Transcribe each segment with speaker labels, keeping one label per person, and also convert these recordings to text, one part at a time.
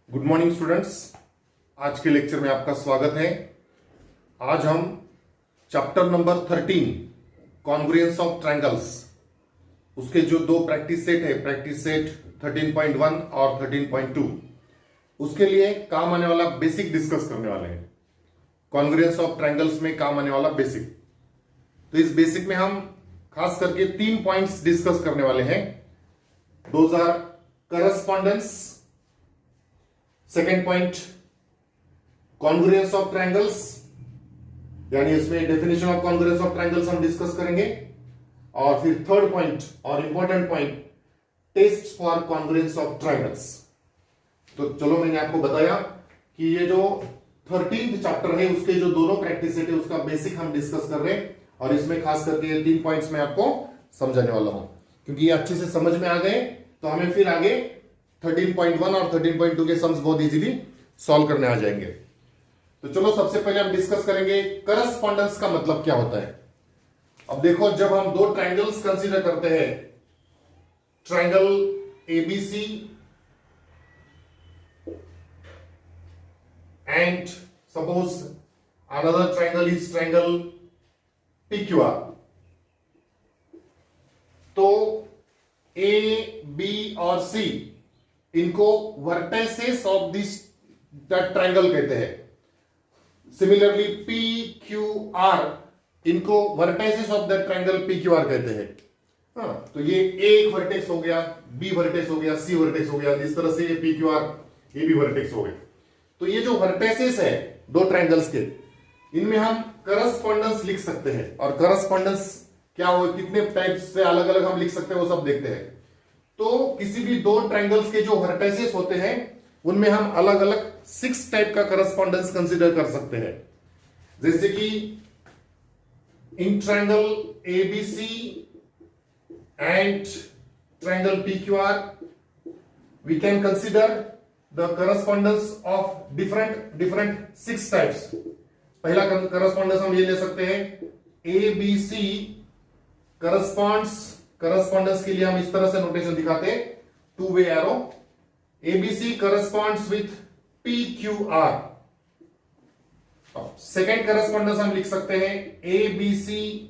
Speaker 1: Good morning students. आज के lecture में आपका स्वागत है। आज हम chapter number 13 congruence of triangles, उसके जो दो प्रैक्टिस सेट है, प्रैक्टिस सेट 13.1 और 13.2, उसके लिए काम आने वाला बेसिक डिस्कस करने वाले हैं। कॉन्ग्रुएंस ऑफ ट्रायंगल्स में काम आने वाला बेसिक। तो इस बेसिक में हम खास करके 3 पॉइंट्स डिस्कस करने वाले हैं। Those are correspondence, second point congruence of triangles, यानी इसमें definition of congruence of triangles हम डिस्कस करेंगे, और फिर थर्ड पॉइंट और important point test for congruence of triangles. तो चलो, मैंने आपको बताया कि ये जो 13th चैप्टर है उसके जो दोनों प्रैक्टिस सेट है उसका बेसिक हम डिस्कस कर रहे हैं, और इसमें खास करके ये 3 पॉइंट्स मैं आपको समझाने वाला हूं। क्योंकि ये अच्छे से समझ में आ गए तो हमें फिर आगे 13.1 और 13.2 के सम्स बहुत इजीली सॉल्व करने आ जाएंगे। तो चलो, सबसे पहले हम डिस्कस करेंगे करस्पॉन्डेंस का मतलब क्या होता है। अब देखो, जब हम दो ट्रायंगल्स कंसीडर करते हैं, triangle ABC and suppose another triangle is triangle PQR, तो ए बी और सी इनको वर्टेसेस ऑफ दिस ट्रायंगल कहते हैं। सिमिलरली पी क्यू आर इनको vertices of the triangle P Q are कहते हैं। तो ये ए एक वर्टेक्स हो गया, बी वर्टेक्स हो गया, सी वर्टेक्स हो गया, इस तरह से ये पी क्यू आर ये भी वर्टेक्स हो गए। तो ये जो वर्टेसेस है दो ट्रायंगल्स के, इनमें हम करस्पॉन्डेंस लिख सकते हैं। और करस्पॉन्डेंस क्या हो, कितने टाइप्स से अलग अलग हम लिख सकते हैं, वो सब देखते हैं। तो किसी भी दो ट्रायंगल्स के जो वर्टेसेस होते हैं उनमें हम अलग अलग 6 टाइप का करस्पॉन्डेंस कंसीडर कर सकते हैं। जैसे कि in triangle ABC and triangle PQR we can consider the correspondence of different 6 types. पहला करस्पॉन्डेंस हम ये ले सकते हैं, एबीसी करस्पॉन्डेंस के लिए हम इस तरह से नोटेशन दिखाते हैं, 2 way arrow. ABC corresponds with P Q R. Second correspondence हम लिख सकते हैं, एबीसी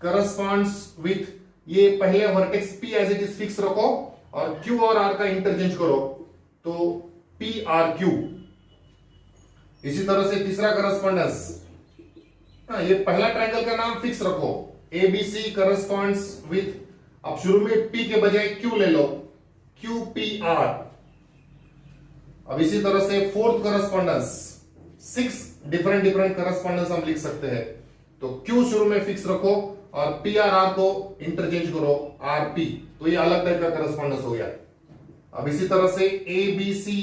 Speaker 1: करस्पॉन्ड्स विथ, ये पहले vertex P as it is fix रखो और क्यू और आर का इंटरचेंज करो, तो पी आर क्यू। इसी तरह से तीसरा करस्पॉन्डेंस, ये पहला ट्रायंगल का नाम फिक्स रखो, एबीसी करस्पॉन्ड्स विथ, अब शुरू में पी के बजाय क्यू ले लो, क्यू पी आर। अब इसी तरह से फोर्थ करस्पॉन्डेंस, 6 डिफरेंट करस्पॉन्डेंस हम लिख सकते हैं। तो क्यू शुरू में फिक्स रखो और पी आर आर को इंटरचेंज करो, आर पी, तो ये अलग टाइप का करस्पॉन्डेंस हो गया। अब इसी तरह से A B C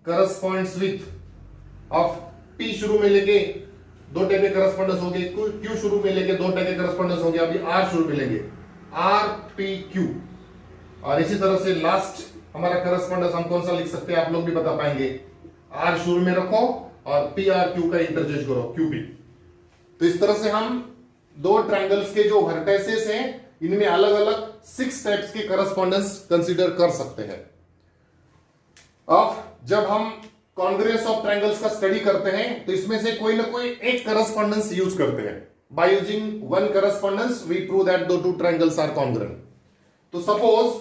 Speaker 1: corresponds with, of P शुरू में लेके 2 टाइप के करस्पॉन्डेंस हो गए, क्यू शुरू में लेके 2 टाइप के करस्पॉन्डेंस हो गया, अभी आर शुरू में लेंगे, आर पी क्यू। और इसी तरह से लास्ट हमारा करस्पॉन्डेंस हम कौन सा लिख सकते हैं, आप लोग भी बता पाएंगे, आर शुरू में रखो और पी आर क्यू का इंटरचेंज करो, क्यू पी। तो इस तरह से हम दो ट्रायंगल्स के जो वर्टेसेस हैं इनमें अलग अलग 6 टाइप्स के करस्पॉन्डेंस कंसीडर कर सकते हैं। अब जब हम कॉन्ग्रुएंस ऑफ ट्रायंगल्स का स्टडी करते हैं तो इसमें से कोई ना कोई एक करस्पॉन्डेंस यूज करते हैं। By using one correspondence we prove that दो टू ट्रायंगल्स आर कॉन्ग्रुएंट। तो सपोज,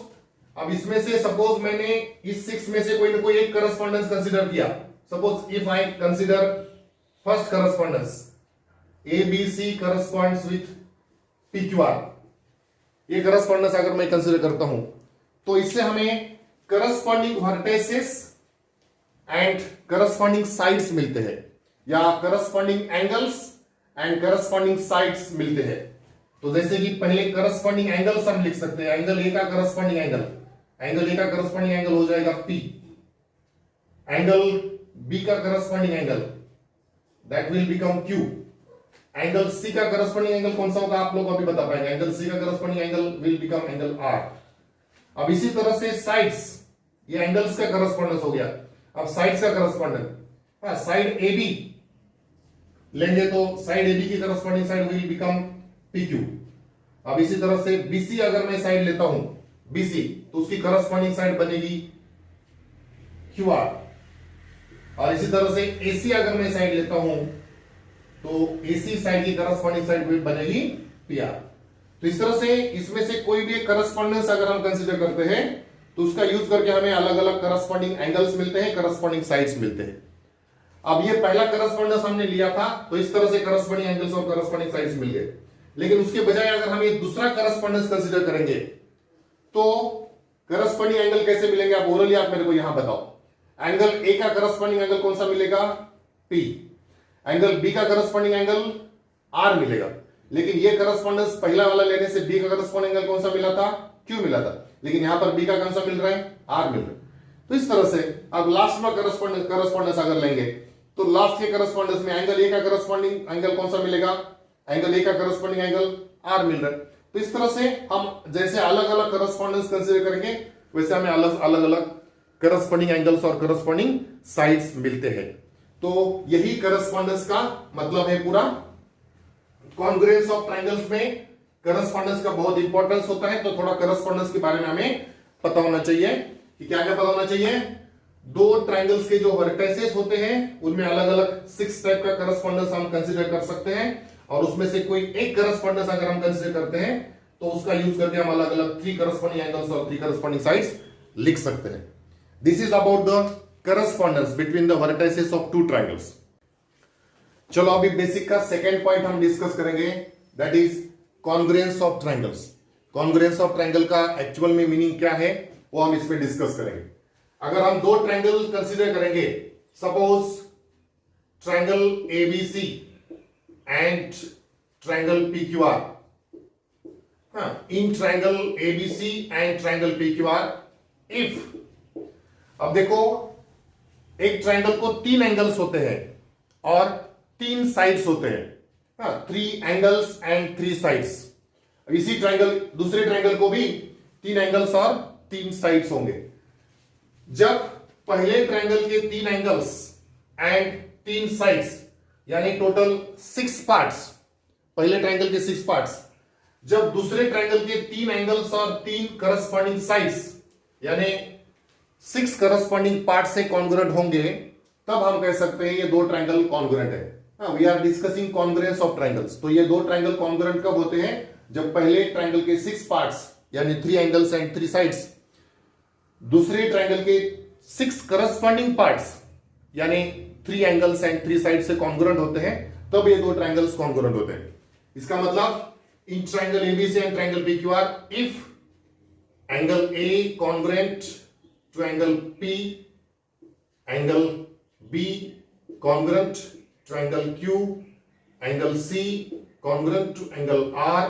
Speaker 1: अब इसमें से सपोज मैंने इस 6 में से कोई ना कोई एक करस्पॉन्डेंस कंसीडर किया। Suppose if I consider first correspondence, ABC corresponds with PQR, ये करस्पॉन्डेंस अगर मैं कंसीडर करता हूं तो इससे हमें corresponding vertices and corresponding sides मिलते हैं, या corresponding angles and corresponding sides मिलते हैं। तो जैसे कि पहले करस्पॉन्डिंग एंगल्स हम लिख सकते हैं, एंगल ए का करस्पॉन्डिंग एंगल, एंगल ए का करस्पॉन्डिंग एंगल हो जाएगा पी, एंगल बी का corresponding angle that will become Q, angle C का करस्पॉन्डिंग एंगल कौन सा होगा आप लोग अभी बता पाएंगे, एंगल सी का corresponding angle will become angle R. अब इसी तरह से साइड्स, ये एंगल्स का करस्पॉन्डेंस हो गया। अब साइड्स का करस्पॉन्डेंस, साइड ए बी लेंगे तो साइड ए बी की corresponding side will become P Q. अब इसी तरह से बीसी अगर मैं साइड लेता हूं बीसी, तो उसकी करस्पॉन्डिंग साइड बनेगी क्यू आर। और इसी तरह से AC अगर मैं साइड लेता हूं तो AC साइड की करस्पॉन्डिंग साइड बनेगी PR। तो इस तरह से इसमें से कोई भी एक करस्पॉन्डेंस अगर हम कंसीडर करते हैं तो उसका यूज करके हमें अलग अलग करस्पॉन्डिंग एंगल्स मिलते हैं, करस्पॉन्डिंग साइड्स मिलते हैं। अब ये पहला करस्पॉन्डेंस हमने लिया था तो इस तरह से करस्पॉन्डिंग एंगल्स और करस्पॉन्डिंग साइड्स मिल गए, लेकिन उसके बजाय अगर हम ये दूसरा करस्पॉन्डेंस कंसीडर करेंगे तो करस्पॉन्डिंग एंगल कैसे मिलेंगे आप ओरली आप मेरे को यहां बताओ। एंगल ए का करस्पॉन्डिंग एंगल कौन सा मिलेगा? P। एंगल बी का करस्पॉन्डिंग एंगल R मिलेगा। लेकिन ये करस्पॉन्डेंस पहला वाला लेने से बी का करस्पॉन्डिंग एंगल कौन सा मिला था? Q मिला था, लेकिन यहां पर बी का कौन सा मिल रहा है? R मिल रहा है। तो इस तरह से अब लास्ट में करस्पॉन्डेंस अगर लेंगे तो लास्ट के करस्पॉन्डेंस में एंगल ए का करस्पॉन्डिंग एंगल कौन सा मिलेगा? एंगल ए का करस्पॉन्डिंग एंगल R मिल रहा है। तो इस तरह से हम जैसे अलग अलग करस्पॉन्डेंस कंसीडर करेंगे वैसे हमें अलग अलग करस्पॉन्डिंग एंगल्स और करस्पॉन्डिंग साइड्स मिलते हैं। तो यही करस्पॉन्डेंस का मतलब है पूरा। कॉन्ग्रुएंस ऑफ ट्रायंगल्स में करस्पॉन्डेंस का बहुत इंपॉर्टेंस होता है, तो थोड़ा करस्पॉन्डेंस के बारे में हमें पता होना चाहिए कि क्या क्या पता होना चाहिए। दो ट्रायंगल्स के जो वर्टिसेस होते हैं उनमें अलग अलग 6 टाइप का करस्पॉन्डेंस हम कंसीडर कर सकते हैं, और उसमें से कोई एक करस्पॉन्डेंस अगर हम कंसीडर करते हैं तो उसका यूज करके हम अलग अलग 3 करस्पॉन्डिंग एंगल्स और 3 करस्पॉन्डिंग साइड्स लिख सकते हैं। This is about the correspondence between the vertices of 2 triangles. चलो अभी बेसिक का सेकेंड पॉइंट हम डिस्कस करेंगे, that is congruence of triangles. Congruence of triangle का एक्चुअल में मीनिंग क्या है वो हम इसमें डिस्कस करेंगे। अगर हम दो ट्रायंगल कंसीडर करेंगे, suppose triangle ABC and triangle PQR, in triangle ABC and triangle PQR if, अब देखो एक ट्रायंगल को 3 एंगल्स होते हैं और 3 साइड्स होते हैं, 3 एंगल्स एंड 3 साइड्स। इसी ट्रायंगल दूसरे ट्रायंगल को भी 3 एंगल्स और 3 साइड्स होंगे। जब पहले ट्रायंगल के 3 एंगल्स एंड 3 साइड्स यानी टोटल 6 पार्ट्स, पहले ट्रायंगल के 6 पार्ट्स, जब दूसरे ट्रायंगल के 3 एंगल्स और 3 करस्पॉन्डिंग साइड्स यानी 6 करस्पॉन्डिंग पार्ट से कॉन्ग्रुएंट होंगे, तब हम कह सकते हैं ये दो ट्रायंगल कॉन्ग्रुएंट है। We are discussing congruence of triangles. तो ये दो ट्रायंगल कॉन्ग्रुएंट कब होते हैं? जब पहले ट्रायंगल के 6 पार्ट्स यानी 3 एंगल्स एंड 3 साइड्स दूसरे ट्रायंगल के 6 करस्पॉन्डिंग पार्ट्स यानी 3 एंगल्स एंड 3 साइड्स से कॉन्ग्रुएंट होते हैं, तब ये दो ट्रायंगल्स कॉन्ग्रुएंट होते हैं। इसका मतलब in triangle ABC and triangle PQR, if angle A congruent to angle P, angle B congruent to angle Q, angle C congruent to angle R,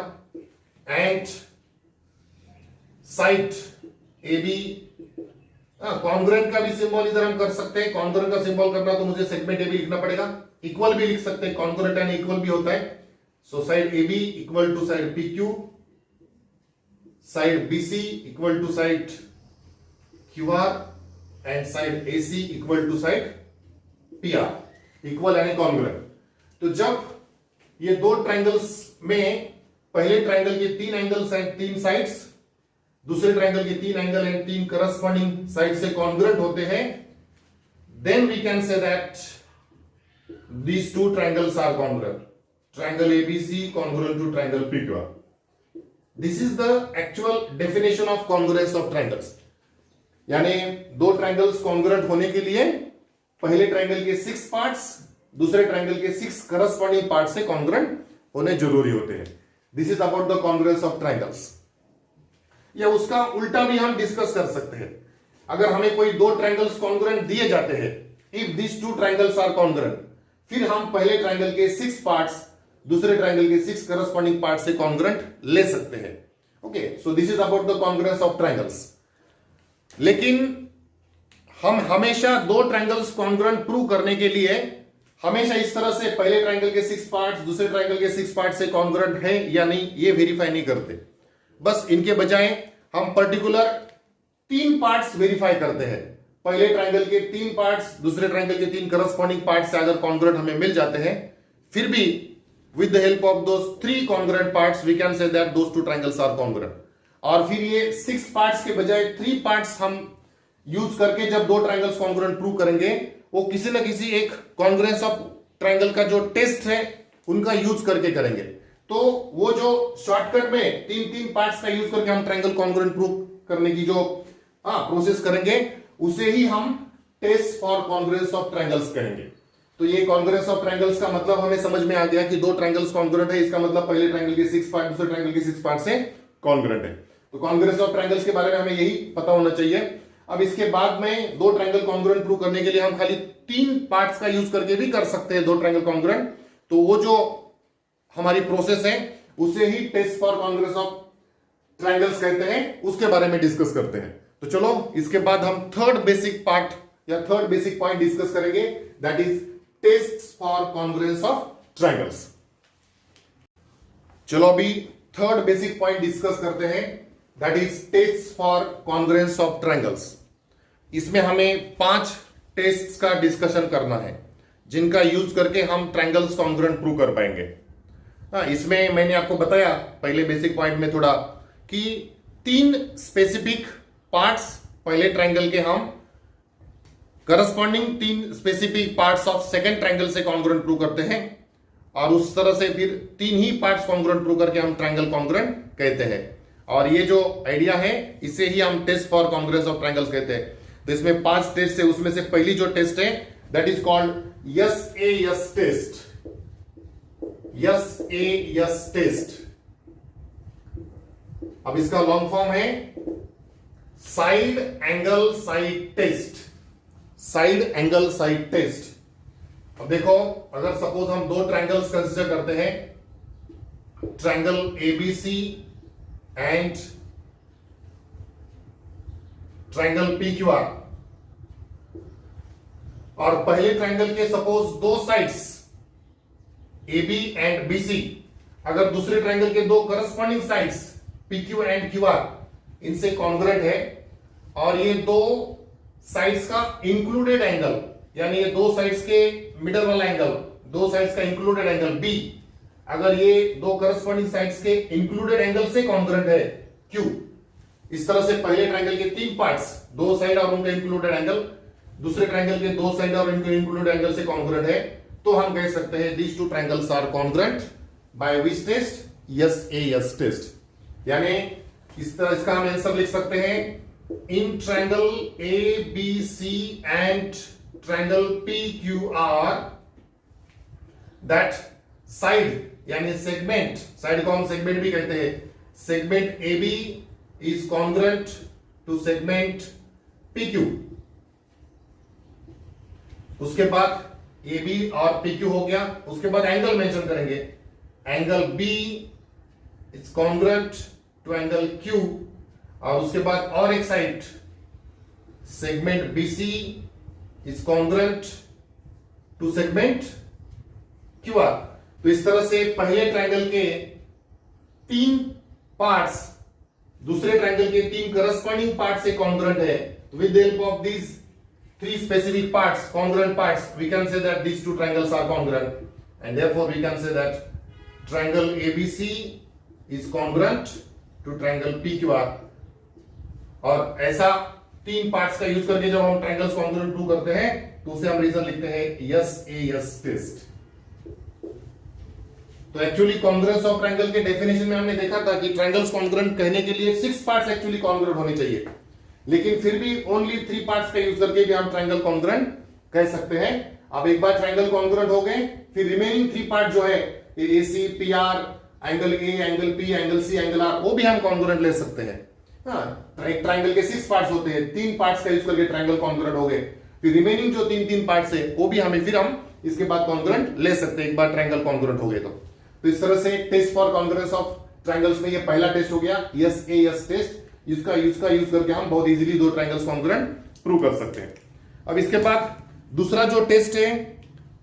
Speaker 1: and side AB। Congruent का भी symbol इधर हम कर सकते हैं। कॉन्ग्रुएंट का symbol करना तो मुझे सेगमेंट AB लिखना पड़ेगा। इक्वल भी लिख सकते हैं, कॉन्ग्रुएंट एंड इक्वल भी होता है। So side AB equal to side PQ, side BC equal to side QR, and side AC equal to side PR, equal यानी कॉन्ग्रुएंट। तो जब ये दो ट्रायंगल्स में पहले ट्रायंगल के 3 एंगल्स एंड 3 साइड्स दूसरे ट्रायंगल के 3 एंगल एंड 3 करस्पॉन्डिंग साइड से कॉन्ग्रुएंट होते हैं, then we can say that these 2 triangles are congruent. Triangle ABC congruent to triangle PQR. This is the actual definition of congruence of triangles. यानी दो triangles congruent होने के लिए पहले triangle के 6 पार्ट्स दूसरे ट्रायंगल के 6 करस्पॉन्डिंग पार्ट से कॉन्ग्रुएंट होने जरूरी होते हैं। This is about the congruence of triangles. या उसका उल्टा भी हम डिस्कस कर सकते हैं। अगर हमें कोई दो ट्रायंगल्स कॉन्ग्रुएंट दिए जाते हैं, if this 2 triangles are congruent, फिर हम पहले ट्रायंगल के 6 पार्ट्स दूसरे ट्रायंगल के 6 करस्पॉन्डिंग पार्ट से कॉन्ग्रुएंट ले सकते हैं। Okay, so this is about the congruence of triangles. लेकिन हम हमेशा दो ट्रायंगल्स कॉन्ग्रुएंट प्रूव करने के लिए हमेशा इस तरह से पहले ट्रायंगल के 6 पार्ट्स दूसरे ट्रायंगल के 6 पार्ट से कॉन्ग्रुएंट है या नहीं ये वेरीफाई नहीं करते। बस इनके बजाय हम पर्टिकुलर 3 पार्ट्स वेरीफाई करते हैं। पहले ट्रायंगल के 3 पार्ट्स दूसरे ट्रायंगल के 3 करस्पॉन्डिंग पार्ट से अगर कॉन्ग्रुएंट हमें मिल जाते हैं, फिर भी with the help of those 3 congruent parts we can say that those 2 triangles are congruent. और फिर ये 6 पार्ट्स के बजाय 3 पार्ट्स हम यूज करके जब दो ट्रायंगल्स कॉन्ग्रुएंट प्रूव करेंगे, वो किसी ना किसी एक कॉन्ग्रेंस ऑफ ट्रायंगल का जो टेस्ट है उनका यूज करके करेंगे। तो वो जो शॉर्टकट में तीन तीन पार्ट्स का यूज करके हम ट्रायंगल कॉन्ग्रुएंट प्रूव करने की जो प्रोसेस करेंगे उसे ही हम test for congruence of triangles कहेंगे। तो ये कॉन्ग्रुएंस ऑफ ट्रायंगल्स का मतलब हमें समझ में आ गया कि दो ट्रायंगल्स कॉन्ग्रुएंट है, इसका मतलब पहले ट्रायंगल के 6 पार्ट दूसरे ट्रायंगल के 6 पार्ट से कॉन्ग्रुएंट है। तो कॉन्ग्रुएंस ऑफ ट्रायंगल्स के बारे में हमें यही पता होना चाहिए। अब इसके बाद में दो ट्रायंगल कॉन्ग्रुएंट प्रूव करने के लिए हम खाली 3 पार्ट्स का यूज करके भी कर सकते हैं दो ट्रायंगल कॉन्ग्रुएंट। तो वो जो हमारी प्रोसेस है उसे ही test for congruence of triangles कहते हैं, उसके बारे में डिस्कस करते हैं। तो चलो इसके बाद हम थर्ड बेसिक पार्ट या थर्ड बेसिक पॉइंट डिस्कस करेंगे, that is test for congruence of triangles. चलो अभी थर्ड बेसिक पॉइंट डिस्कस करते हैं, that is test for congruence of triangles. इसमें हमें 5 टेस्ट्स का डिस्कशन करना है जिनका यूज करके हम ट्रायंगल्स कॉन्ग्रुएंट प्रूव कर पाएंगे। इसमें मैंने आपको बताया पहले बेसिक पॉइंट में थोड़ा कि 3 स्पेसिफिक पार्ट्स पहले ट्रायंगल के हम corresponding 3 specific parts of second triangle से कॉन्ग्रुएंट प्रूव करते हैं और उस तरह से फिर 3 ही पार्ट्स कॉन्ग्रुएंट प्रूव करके हम ट्रायंगल कॉन्ग्रुएंट कहते हैं। और ये जो आइडिया है इसे ही हम test for congruence of triangles कहते हैं। तो इसमें 5 टेस्ट है, उसमें से पहली जो टेस्ट है that is called SAS test. SAS test, अब इसका लॉन्ग फॉर्म है side angle side test. Side angle side test. अब देखो, अगर सपोज हम दो ट्रायंगल्स कंसीडर करते हैं, triangle ABC and triangle PQR, और पहले ट्रायंगल के सपोज दो साइड्स AB एंड BC, अगर दूसरे ट्रायंगल के दो corresponding sides PQ and QR इनसे कॉन्ग्रुएंट है और ये दो साइड्स का इंक्लूडेड एंगल, यानी ये दो साइड्स के मिडल वाला एंगल, दो साइड्स का इंक्लूडेड एंगल B, अगर ये दो करस्पॉन्डिंग साइड्स के इंक्लूडेड एंगल से कॉन्ग्रुएंट है Q, इस तरह से पहले ट्रायंगल के 3 पार्ट्स, दो साइड और उनका इंक्लूडेड एंगल, दूसरे ट्रायंगल के दो साइड और उनके इंक्लूडेड एंगल से कॉन्ग्रुएंट है, तो हम कह सकते हैं these two triangles are congruent by which test? SAS test. यानी इस तरह इसका हम आंसर लिख सकते हैं, in triangle ABC and triangle PQR that side यानी सेगमेंट, साइड को हम सेगमेंट भी कहते हैं, segment AB is congruent to segment PQ। उसके बाद AB और PQ हो गया, उसके बाद एंगल मेंशन करेंगे, angle B is congruent to angle Q, और उसके बाद और एक side segment BC is congruent to segment QR। तो इस तरह से पहले ट्रायंगल के 3 पार्ट्स दूसरे ट्रायंगल के 3 करस्पॉन्डिंग पार्ट से कॉन्ग्रुएंट है। With the help of these 3 specific parts, congruent parts, we can say that these 2 triangles are congruent, and therefore we can say that triangle ABC is congruent to triangle PQR। और ऐसा 3 parts का use करके जब हम triangles congruent prove करते हैं तो उसे हम रीजन लिखते हैं SAS टेस्ट। तो एक्चुअली कॉन्ग्रुएंस ऑफ ट्रायंगल के डेफिनेशन में हमने देखा था कि ट्रायंगल्स कॉन्ग्रुएंट कहने के लिए 6 पार्ट्स एक्चुअली कॉन्ग्रुएंट होने चाहिए, लेकिन फिर भी ओनली 3 पार्ट्स का यूज करके भी हम ट्रायंगल कॉन्ग्रुएंट कह सकते हैं। अब एक बार ट्रायंगल कॉन्ग्रुएंट हो गए, फिर रिमेनिंग 3 पार्ट जो है AC, PR, angle A, angle P, angle C, angle R, वो भी हम कॉन्ग्रुएंट ले सकते हैं। एक ट्रायंगल के 6 पार्ट्स होते हैं, 3 पार्ट्स का यूज करके ट्रायंगल कॉन्ग्रुएंट हो गए, फिर रिमेनिंग जो 3 पार्ट्स है वो भी हमें फिर हम इसके बाद कॉन्ग्रुएंट ले सकते हैं एक बार ट्रायंगल कॉन्ग्रुएंट हो गए तो इस तरह से test for congruence of triangles में ये पहला टेस्ट हो गया, SAS टेस्ट। इसका यूज करके हम बहुत इजीली दो ट्रायंगल्स कॉन्ग्रुएंट प्रूव कर सकते हैं। अब इसके बाद दूसरा जो टेस्ट है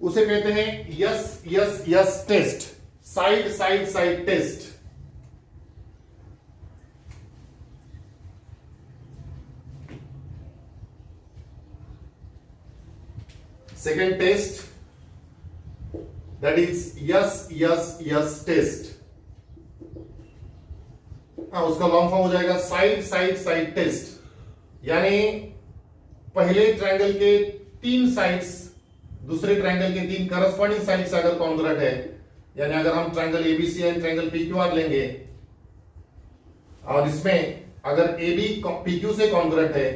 Speaker 1: उसे कहते हैं SSS test, side side side test. Second test that is SSS test. उसका लॉन्ग फॉर्म हो जाएगा साइड साइड साइड टेस्ट। यानी पहले ट्रायंगल के तीन साइड्स दूसरे ट्रायंगल के तीन करस्पॉन्डिंग साइड से अगर कॉन्ग्रुएंट है, यानी अगर हम triangle ABC and triangle PQR लेंगे और इसमें अगर एबी पीक्यू से कॉन्ग्रुएंट है,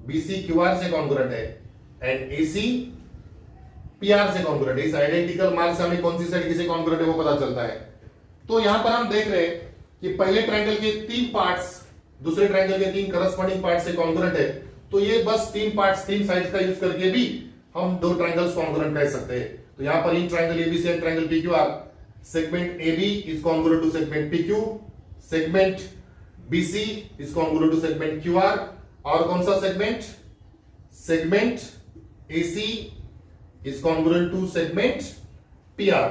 Speaker 1: बीसी क्यूआर से कॉन्ग्रुएंट है एंड एसी पीआर से कॉन्ग्रुएंट है, इस आइडेंटिकल मार्क से हमें कौन सी साइड किसे कॉन्ग्रुएंट है वो पता चलता है। तो यहां पर हम देख रहे हैं कि पहले ट्रायंगल के तीन पार्ट्स दूसरे ट्रायंगल के तीन करस्पॉन्डिंग पार्ट से कॉन्ग्रुएंट है, तो ये बस तीन पार्ट्स तीन साइड्स का यूज करके भी हम दो ट्रायंगल्स कॉन्ग्रुएंट कह सकते हैं। तो यहां पर in triangle ABC and triangle PQR segment AB is congruent to segment PQ, segment BC is congruent to segment QR, और कौन सा segment, segment AC is congruent to segment PR.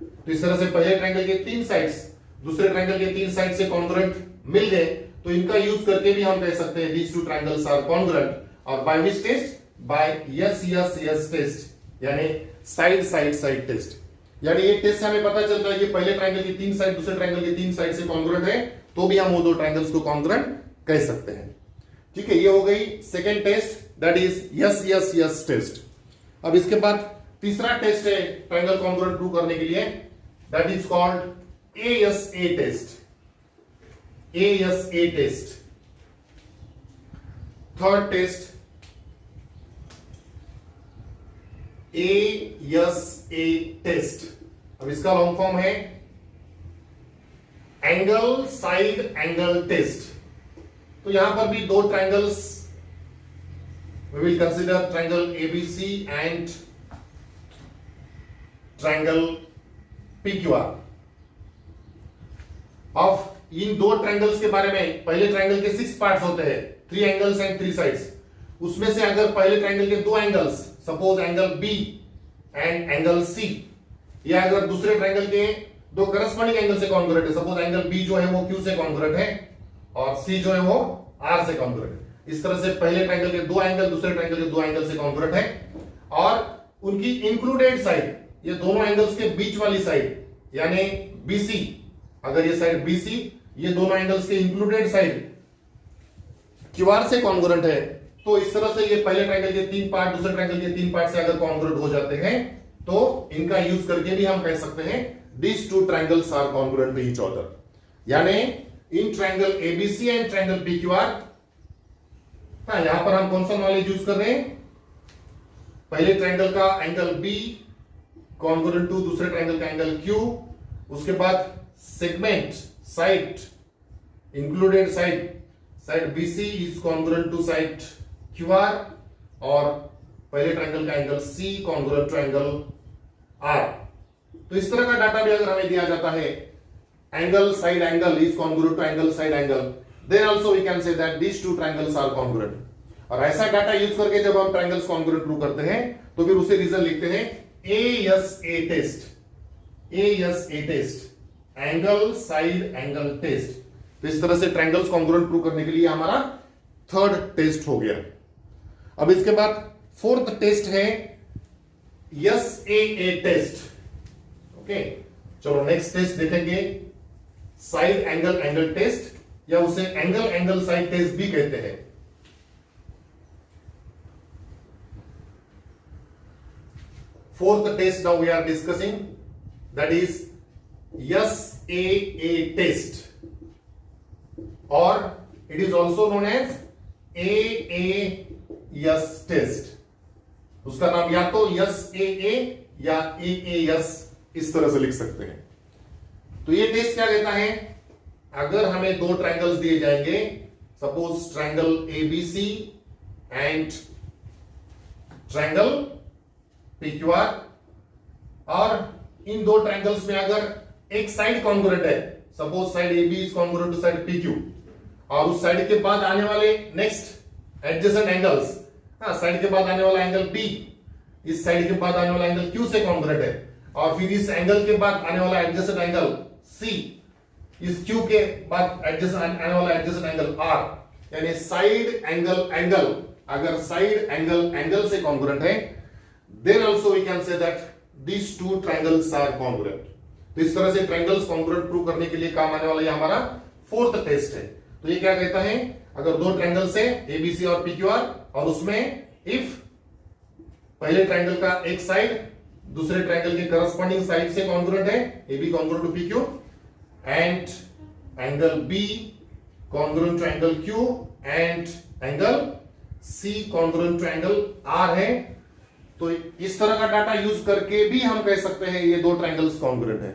Speaker 1: तो इस तरह से पहले ट्रायंगल के तीन साइड्स दूसरे ट्रायंगल के तीन साइड से कॉन्ग्रुएंट मिल गए, तो इनका यूज करके भी हम कह सकते हैं these two triangles are congruent, और by which test, by yes test, यानी साइड टेस्ट। यानी ये टेस्ट से हमें पता चलता है कि पहले ट्रायंगल की तीन साइड दूसरे ट्रायंगल की तीन साइड से कॉन्ग्रुएंट है, तो भी हम वो दो ट्रायंगल्स को कॉन्ग्रुएंट कह सकते हैं। ठीक है, ये हो गई second test, that is yes test. अब इसके बाद तीसरा टेस्ट है ट्रायंगल कॉन्ग्रुएंट प्रूव करने के लिए, that is called ASA test. ASA test. Third test ASA test. अब इसका लॉन्ग फॉर्म है एंगल साइड एंगल टेस्ट। तो यहां पर भी दो triangles we will consider triangle ABC and triangle PQR। अब इन दो ट्रायंगल्स के बारे में, पहले ट्रायंगल के 6 पार्ट्स होते हैं, 3 एंगल्स एंड 3 साइड्स। उसमें से अगर पहले ट्रायंगल के दो angles, suppose angle B and angle C, या अगर दूसरे ट्रायंगल के दो करस्पॉन्डिंग एंगल से कॉन्ग्रुएंट है, सपोज एंगल B जो है वो Q से कॉन्ग्रुएंट है और C जो है वो R से कॉन्ग्रुएंट है। इस तरह से पहले ट्रायंगल के दो एंगल दूसरे ट्रायंगल के दो एंगल से कॉन्ग्रुएंट है, और उनकी इंक्लूडेड साइड, ये दोनों एंगल्स के बीच वाली साइड यानी BC, अगर ये साइड BC, ये दोनों एंगल्स के इंक्लूडेड साइड QR से कॉन्ग्रुएंट है, तो इस तरह से ये पहले ट्रायंगल के तीन पार्ट दूसरे ट्रायंगल के तीन पार्ट से अगर कॉन्ग्रुएंट हो जाते हैं, तो इनका यूज करके भी हम कह सकते हैं these two triangles are congruent to each other। यानी इन triangle ABC and triangle PQR, यहां पर हम कौन सा नॉलेज यूज कर रहे हैं, पहले ट्रायंगल का एंगल B कॉन्ग्रुएंट टू दूसरे ट्रायंगल का एंगल Q, उसके बाद segment side included side BC is congruent to side QR, और पहले ट्रायंगल का angle C congruent to angle R। तो इस तरह का डाटा भी अगर हमें दिया जाता है, angle side angle is congruent to angle side angle, then also we can say that these two triangles are congruent। और ऐसा डाटा यूज करके जब हम ट्रायंगल्स कॉन्ग्रुएंट प्रूव करते हैं, तो फिर उसे रिजल्ट लिखते हैं ASA test. ASA test, angle side angle test. तो इस तरह से ट्रायंगल्स कॉन्ग्रुएंट प्रूव करने के लिए हमारा थर्ड टेस्ट हो गया। अब इसके बाद फोर्थ टेस्ट है SAA टेस्ट। ओके, चलो नेक्स्ट टेस्ट देखेंगे, साइड एंगल एंगल टेस्ट, या उसे एंगल एंगल साइड टेस्ट भी कहते हैं। Fourth test now we are discussing, that is SAA test, और it is also known as AAS test. उसका नाम या तो SAA या AAS इस तरह से लिख सकते हैं। तो ये टेस्ट क्या कहता है, अगर हमें दो ट्रायंगल्स दिए जाएंगे, suppose triangle ABC and triangle PQR, और इन दो ट्रायंगल्स में अगर एक साइड कॉन्ग्रुएंट है, suppose side AB is congruent to side PQ, और उस साइड के बाद आने वाले नेक्स्ट एडजेसेंट एंगल्स, साइड के बाद आने वाला एंगल B इस साइड के बाद आने वाला एंगल Q से कॉन्ग्रुएंट है, और फिर इस एंगल के बाद आने वाला एडजेसेंट एंगल C इस Q के बाद आने वाला एडजेसेंट एंगल R, यानी साइड एंगल एंगल, अगर साइड एंगल एंगल से कॉन्ग्रुएंट है, then also we can say that these two triangles are congruent। तो इस तरह से ट्रायंगल्स कॉन्ग्रुएंट प्रूव करने के लिए काम आने वाला ये हमारा फोर्थ टेस्ट है। तो ये क्या कहता है, अगर दो ट्रायंगल्स है ABC और PQR, और उसमें इफ पहले ट्रायंगल का एक साइड दूसरे ट्रायंगल के करस्पॉन्डिंग साइड से कॉन्ग्रुएंट है, A B congruent to P Q, and angle B congruent to angle Q, and angle C congruent to angle R है। तो इस तरह का डाटा यूज करके भी हम कह सकते हैं ये दो ट्रायंगल्स कॉन्ग्रुएंट है।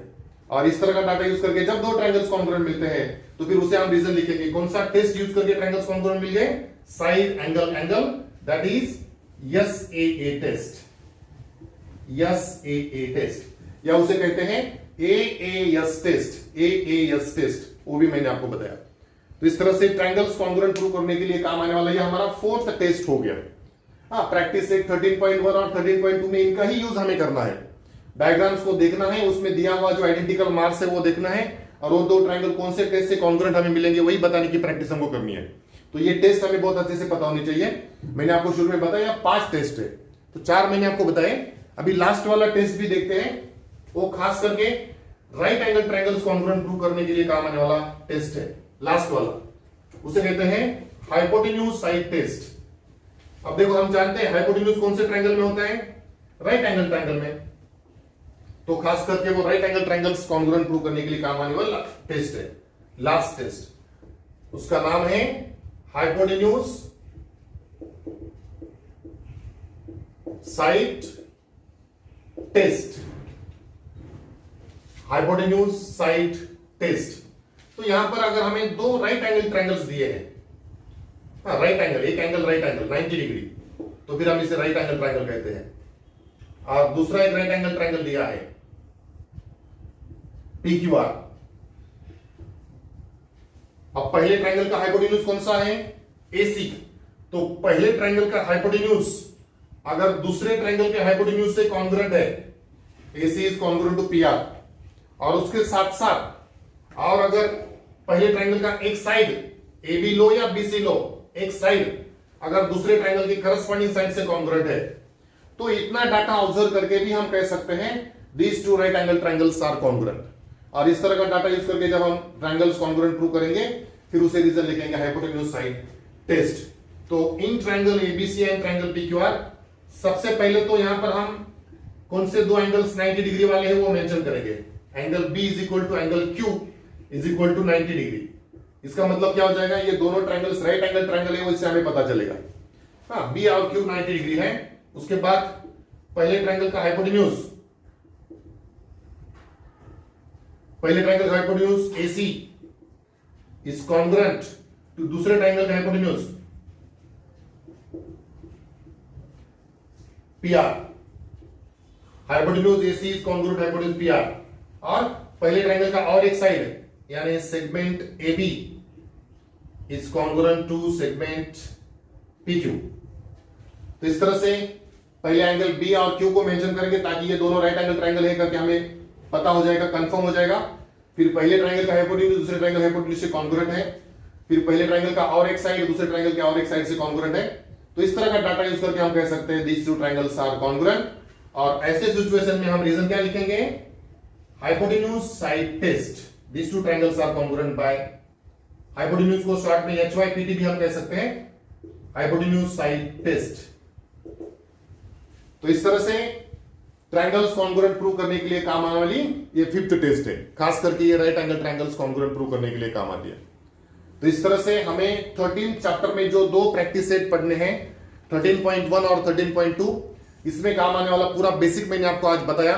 Speaker 1: और इस तरह का डाटा यूज करके जब दो ट्रायंगल्स कॉन्ग्रुएंट मिलते हैं तो फिर उसे हम रीजन लिखेंगे। कौन सा टेस्ट यूज करके ट्रायंगल्स कॉन्ग्रुएंट मिल गए? Side angle angle, that is SAA test, SAA test, या उसे कहते हैं AAS टेस्ट, AAS टेस्ट, वो भी मैंने आपको बताया। तो इस तरह से ट्रायंगल्स कॉन्ग्रुएंट प्रूव करने के लिए काम आने वाला ये हमारा फोर्थ टेस्ट हो गया। हाँ, प्रैक्टिस एक 13.1 और 13.2 में इनका ही यूज हमें करना है। डायग्राम्स को देखना है, उसमें दिया हुआ जो आइडेंटिकल मार्क्स है वो देखना है, और वो दो ट्रायंगल कौन से टेस्ट से कॉन्ग्रुएंट हमें मिलेंगे वही बताने की प्रैक्टिस हमको करनी है। तो ये टेस्ट हमें बहुत अच्छे से पता होनी चाहिए। मैंने आपको शुरू में बताया 5 टेस्ट है, तो 4 मैंने आपको बताए। अभी लास्ट वाला टेस्ट भी देखते हैं, वो खास करके right angle triangles congruent prove करने के लिए काम आने वाला टेस्ट है। लास्ट वाला उसे कहते हैं हाइपोटेन्यूज साइड टेस्ट। अब देखो, हम जानते हैं हाइपोटेन्यूज कौन से ट्रायंगल में होता है? राइट एंगल ट्रायंगल में। तो खास करके वो right angle triangles congruent prove करने के लिए काम आने वाला टेस्ट है, लास्ट टेस्ट। उसका नाम है hypotenuse side test, hypotenuse side test. तो यहां पर अगर हमें दो राइट एंगल ट्रायंगल्स दिए हैं, राइट एंगल, एक एंगल राइट एंगल 90 डिग्री, तो फिर हम इसे राइट एंगल ट्रायंगल कहते हैं। और दूसरा एक राइट एंगल ट्रायंगल दिया है PQR। अब पहले ट्रायंगल का हाइपोटेन्यूज कौन सा है? AC। तो पहले ट्रायंगल का हाइपोटेन्यूज अगर दूसरे ट्रायंगल के हाइपोटेन्यूज से कॉन्ग्रुएंट है, AC is congruent to PR, और उसके साथ साथ और अगर पहले ट्रायंगल का एक साइड AB लो या BC लो, एक साइड अगर दूसरे ट्रायंगल की करस्पॉन्डिंग साइड से कॉन्ग्रुएंट है, तो इतना डाटा ऑब्जर्व करके भी हम कह सकते हैं these two right angle triangles are congruent. और इस तरह का डाटा यूज करके जब हम ट्रायंगल्स कॉन्ग्रुएंट प्रूव करेंगे फिर उसे रीजन लिखेंगे हाइपोटेन्यूज साइड टेस्ट। तो in triangle ABC and triangle PQR, सबसे पहले तो यहां पर हम कौन से दो एंगल्स 90 डिग्री वाले हैं वो मेंशन करेंगे। Angle B is equal to angle Q is equal to 90 degree. इसका मतलब क्या हो जाएगा? ये दोनों ट्रायंगल्स राइट एंगल ट्रायंगल है, वो इससे हमें पता चलेगा। हाँ, B और Q 90 डिग्री है। उसके बाद पहले ट्रायंगल का हाइपोटेन्यूज, पहले ट्रायंगल का hypotenuse AC is congruent to दूसरे ट्रायंगल का hypotenuse PR। Hypotenuse AC is congruent hypotenuse PR। और पहले ट्रायंगल का और एक साइड यानी segment AB is congruent to segment PQ। तो इस तरह से पहले एंगल B और Q को मेंशन करेंगे ताकि ये दोनों राइट एंगल ट्रायंगल है करके हमें पता हो जाएगा, कंफर्म हो जाएगा। फिर पहले ट्रायंगल का हाइपोटेन्यूज दूसरे ट्रायंगल हाइपोटेन्यूज से कॉन्ग्रुएंट है। फिर पहले ट्रायंगल का और एक साइड दूसरे ट्रायंगल के और एक साइड से कॉन्ग्रुएंट है। तो इस तरह का डाटा यूज करके हम कह सकते हैं these two triangles are congruent. और ऐसे सिचुएशन में हम रीजन क्या लिखेंगे? Hypotenuse side test, these two triangles are congruent by, hypotenuse को शॉर्ट में HYPT भी हम कह सकते हैं, हाइपोटेन्यूज साइड टेस्ट। तो इस तरह से ट्रायंगल्स कॉन्ग्रुएंट प्रूव करने के लिए काम आने वाली ये 5th टेस्ट है। खास करके ये right angle triangles congruent prove करने के लिए काम आती है। तो इस तरह से हमें 13 चैप्टर में जो दो प्रैक्टिस सेट पढ़ने हैं, 13.1 और 13.2, इसमें काम आने वाला पूरा बेसिक मैंने आपको आज बताया।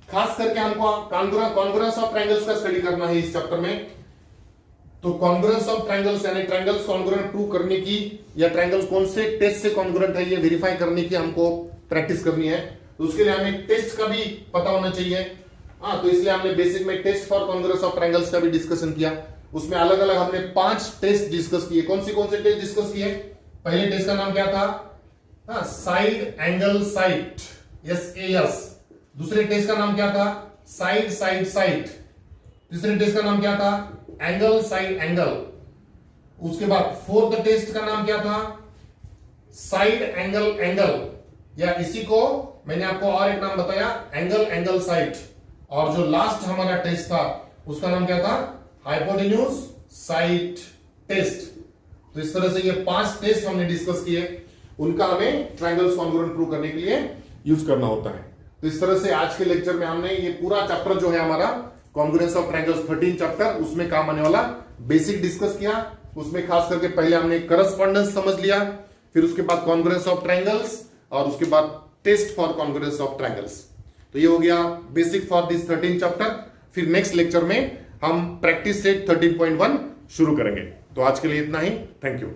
Speaker 1: खास करके हमको कॉन्ग्रुएंस ऑफ ट्रायंगल्स का स्टडी करना है इस चैप्टर में। तो कॉन्ग्रुएंस ऑफ ट्रायंगल्स यानी ट्रायंगल्स कॉन्ग्रुएंट प्रूव करने की या ट्रायंगल्स कौन से टेस्ट से कॉन्ग्रुएंट है ये वेरीफाई करने की हमको प्रैक्टिस करनी है। तो उसके लिए हमें टेस्ट का भी पता होना चाहिए। हाँ, तो इसलिए हमने बेसिक में test for congruence of triangles का भी डिस्कशन किया। उसमें अलग अलग हमने 5 टेस्ट डिस्कस किए। कौन से टेस्ट डिस्कस किए? पहले टेस्ट का नाम क्या था? हाँ, साइड एंगल साइड, SAS। दूसरे टेस्ट का नाम क्या था? Side side side. तीसरे टेस्ट का नाम क्या था? Angle side angle. उसके बाद फोर्थ टेस्ट का नाम क्या था? साइड एंगल एंगल, या इसी को मैंने आपको और एक नाम बताया, एंगल एंगल साइड। और जो लास्ट हमारा टेस्ट था उसका नाम क्या था? Hypotenuse side test. तो इस तरह से ये 5 टेस्ट हमने डिस्कस किए, उनका हमें ट्रायंगल्स कॉन्ग्रुएंट प्रूव करने के लिए यूज करना होता है। तो इस तरह से आज के लेक्चर में हमने ये पूरा चैप्टर जो है हमारा कॉन्ग्रुएंस ऑफ ट्रायंगल्स 13 चैप्टर, उसमें काम आने वाला बेसिक डिस्कस किया। उसमें खास करके पहले हमने करस्पॉन्डेंस समझ लिया, फिर उसके बाद कॉन्ग्रुएंस ऑफ ट्रायंगल्स, और उसके बाद test for congruence of triangles. तो ये हो गया बेसिक फॉर दिस 13 चैप्टर। फिर नेक्स्ट लेक्चर में हम प्रैक्टिस सेट 13.1 शुरू करेंगे। तो आज के लिए इतना ही। Thank you.